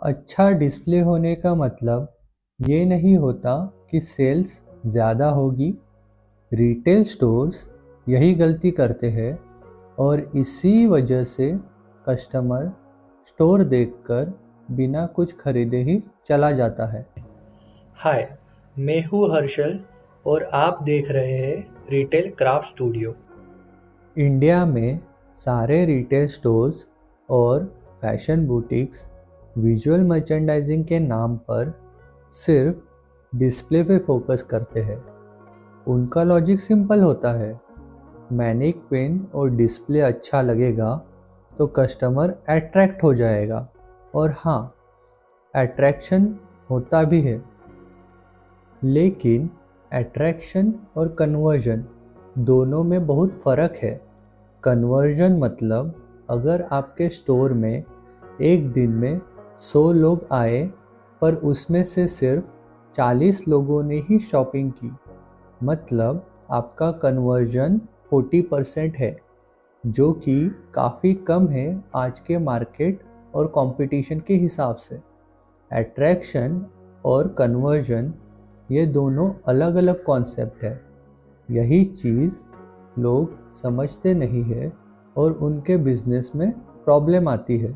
अच्छा डिस्प्ले होने का मतलब ये नहीं होता कि सेल्स ज़्यादा होगी। रिटेल स्टोर्स यही गलती करते हैं और इसी वजह से कस्टमर स्टोर देखकर बिना कुछ खरीदे ही चला जाता है। हाय, मैं हूँ हर्षल और आप देख रहे हैं रिटेल क्राफ्ट स्टूडियो। इंडिया में सारे रिटेल स्टोर्स और फैशन बुटीक्स विजुअल मर्चेंडाइजिंग के नाम पर सिर्फ डिस्प्ले पे फोकस करते हैं। उनका लॉजिक सिंपल होता है, मैनीक्विन और डिस्प्ले अच्छा लगेगा तो कस्टमर अट्रैक्ट हो जाएगा। और हाँ, अट्रैक्शन होता भी है, लेकिन अट्रैक्शन और कन्वर्जन दोनों में बहुत फ़र्क है। कन्वर्जन मतलब अगर आपके स्टोर में एक दिन में 100 लोग आए पर उसमें से सिर्फ 40 लोगों ने ही शॉपिंग की, मतलब आपका कन्वर्जन 40% है, जो कि काफ़ी कम है आज के मार्केट और कंपटीशन के हिसाब से। अट्रैक्शन और कन्वर्जन ये दोनों अलग अलग कॉन्सेप्ट है। यही चीज़ लोग समझते नहीं है और उनके बिजनेस में प्रॉब्लम आती है।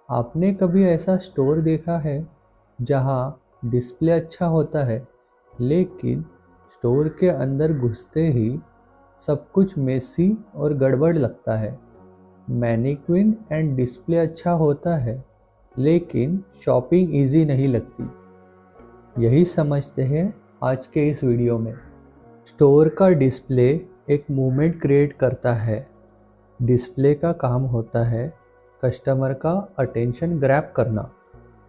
आपने कभी ऐसा स्टोर देखा है जहां डिस्प्ले अच्छा होता है लेकिन स्टोर के अंदर घुसते ही सब कुछ मेसी और गड़बड़ लगता है? मैनीक्विन एंड डिस्प्ले अच्छा होता है लेकिन शॉपिंग इजी नहीं लगती। यही समझते हैं आज के इस वीडियो में। स्टोर का डिस्प्ले एक मूवमेंट क्रिएट करता है। डिस्प्ले का काम होता है कस्टमर का अटेंशन ग्रैब करना।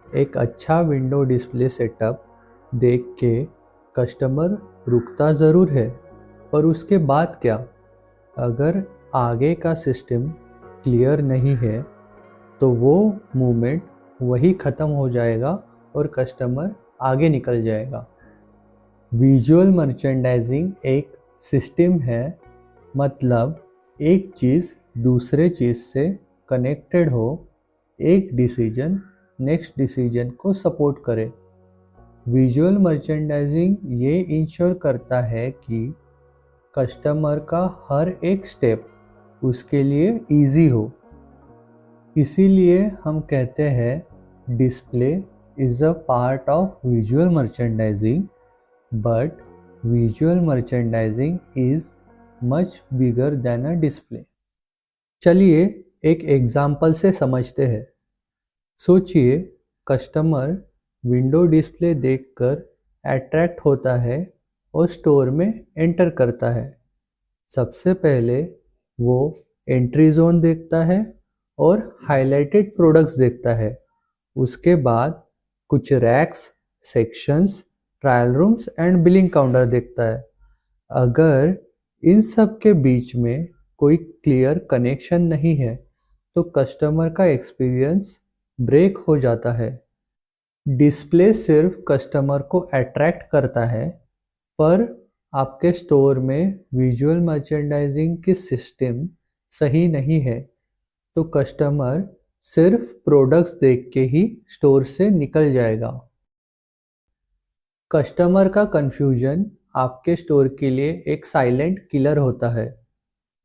एक अच्छा विंडो डिस्प्ले सेटअप देख के कस्टमर रुकता ज़रूर है, पर उसके बाद क्या? अगर आगे का सिस्टम क्लियर नहीं है तो वो मूवमेंट वही ख़त्म हो जाएगा और कस्टमर आगे निकल जाएगा। विजुअल मर्चेंडाइजिंग एक सिस्टम है, मतलब एक चीज़ दूसरे चीज़ से कनेक्टेड हो, एक डिसीजन नेक्स्ट डिसीजन को सपोर्ट करे। विजुअल मर्चेंडाइजिंग ये इंश्योर करता है कि कस्टमर का हर एक स्टेप उसके लिए इजी हो। इसीलिए हम कहते हैं display is a part of visual merchandising, but visual merchandising is much bigger than a display. चलिए एक एग्जाम्पल से समझते हैं। सोचिए कस्टमर विंडो डिस्प्ले देखकर अट्रैक्ट होता है और स्टोर में एंटर करता है। सबसे पहले वो एंट्री जोन देखता है और हाइलाइटेड प्रोडक्ट्स देखता है। उसके बाद कुछ racks, sections, trial rooms and billing counter देखता है। अगर इन सब के बीच में कोई क्लियर कनेक्शन नहीं है तो कस्टमर का एक्सपीरियंस ब्रेक हो जाता है। डिस्प्ले सिर्फ कस्टमर को अट्रैक्ट करता है, पर आपके स्टोर में विजुअल मर्चेंडाइजिंग की सिस्टम सही नहीं है तो कस्टमर सिर्फ प्रोडक्ट्स देख के ही स्टोर से निकल जाएगा। कस्टमर का कंफ्यूजन आपके स्टोर के लिए एक साइलेंट किलर होता है।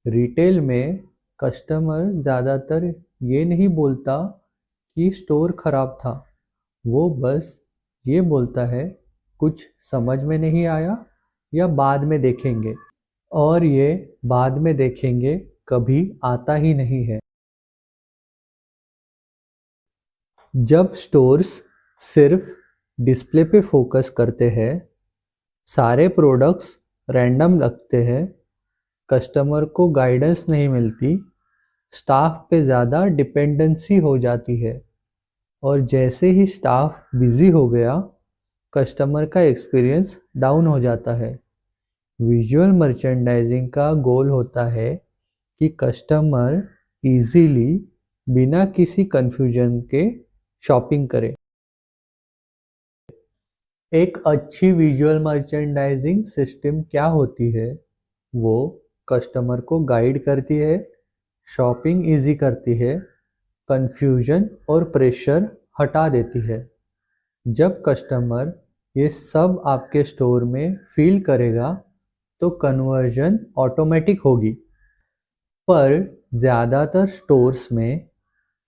रिटेल में कस्टमर ज़्यादातर ये नहीं बोलता कि स्टोर खराब था, वो बस ये बोलता है कुछ समझ में नहीं आया या बाद में देखेंगे, और ये बाद में देखेंगे कभी आता ही नहीं है। जब स्टोर्स सिर्फ डिस्प्ले पे फोकस करते हैं, सारे प्रोडक्ट्स रैंडम लगते हैं, कस्टमर को गाइडेंस नहीं मिलती, स्टाफ पे ज़्यादा डिपेंडेंसी हो जाती है, और जैसे ही स्टाफ बिजी हो गया कस्टमर का एक्सपीरियंस डाउन हो जाता है। विजुअल मर्चेंडाइजिंग का गोल होता है कि कस्टमर इजीली बिना किसी कंफ्यूजन के शॉपिंग करे। एक अच्छी विजुअल मर्चेंडाइजिंग सिस्टम क्या होती है? वो कस्टमर को गाइड करती है, शॉपिंग इजी करती है, कंफ्यूजन और प्रेशर हटा देती है। जब कस्टमर ये सब आपके स्टोर में फील करेगा तो कन्वर्जन ऑटोमेटिक होगी। पर ज़्यादातर स्टोर्स में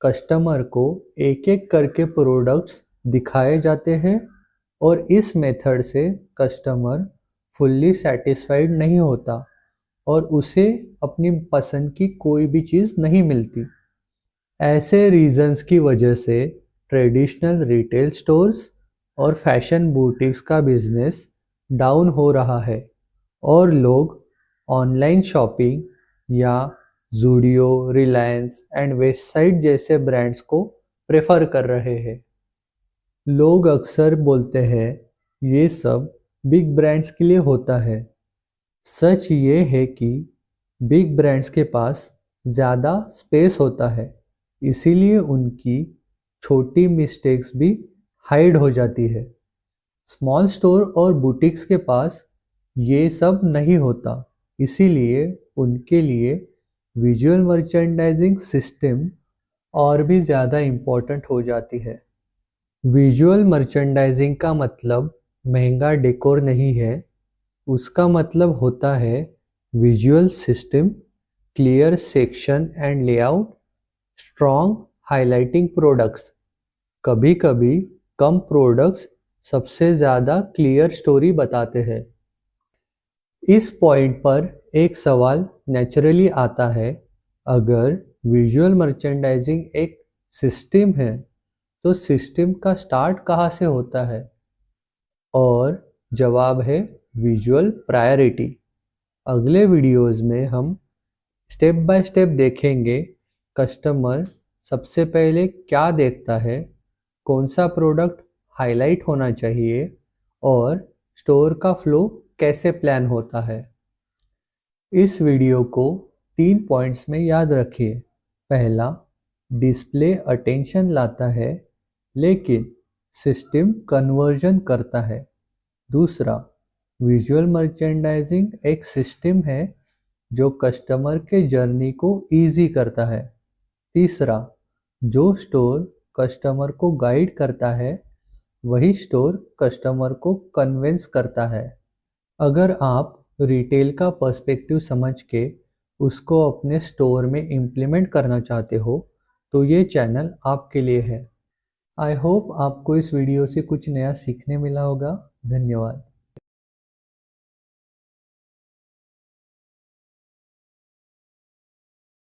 कस्टमर को एक एक करके प्रोडक्ट्स दिखाए जाते हैं और इस मेथड से कस्टमर फुल्ली सेटिस्फाइड नहीं होता और उसे अपनी पसंद की कोई भी चीज़ नहीं मिलती। ऐसे रीजंस की वजह से ट्रेडिशनल रिटेल स्टोर्स और फैशन बुटीक्स का बिजनेस डाउन हो रहा है और लोग ऑनलाइन शॉपिंग या ज़ूडियो, रिलायंस एंड वेस्टसाइड जैसे ब्रांड्स को प्रेफर कर रहे हैं। लोग अक्सर बोलते हैं ये सब बिग ब्रांड्स के लिए होता है। सच ये है कि बिग ब्रांड्स के पास ज़्यादा स्पेस होता है, इसीलिए उनकी छोटी मिस्टेक्स भी हाइड हो जाती है। स्मॉल स्टोर और बुटीक्स के पास ये सब नहीं होता, इसीलिए उनके लिए विजुअल मर्चेंडाइजिंग सिस्टम और भी ज़्यादा इम्पोर्टेंट हो जाती है। विजुअल मर्चेंडाइजिंग का मतलब महंगा डेकोर नहीं है, उसका मतलब होता है visual system, clear section and layout, strong highlighting products. कभी कभी कम प्रोडक्ट्स सबसे ज़्यादा क्लियर स्टोरी बताते हैं। इस पॉइंट पर एक सवाल नेचुरली आता है, अगर विजुअल मर्चेंडाइजिंग एक सिस्टम है तो सिस्टम का स्टार्ट कहाँ से होता है? और जवाब है विजुअल प्रायोरिटी। अगले वीडियोस में हम स्टेप बाय स्टेप देखेंगे कस्टमर सबसे पहले क्या देखता है, कौन सा प्रोडक्ट हाईलाइट होना चाहिए और स्टोर का फ्लो कैसे प्लान होता है। इस वीडियो को 3 पॉइंट्स में याद रखिए। पहला, डिस्प्ले अटेंशन लाता है लेकिन सिस्टम कन्वर्जन करता है। दूसरा, विजुअल मर्चेंडाइजिंग एक सिस्टम है जो कस्टमर के जर्नी को इजी करता है। तीसरा, जो स्टोर कस्टमर को गाइड करता है वही स्टोर कस्टमर को कन्विंस करता है। अगर आप रिटेल का पर्सपेक्टिव समझ के उसको अपने स्टोर में इम्प्लीमेंट करना चाहते हो तो ये चैनल आपके लिए है। आई होप आपको इस वीडियो से कुछ नया सीखने मिला होगा। धन्यवाद।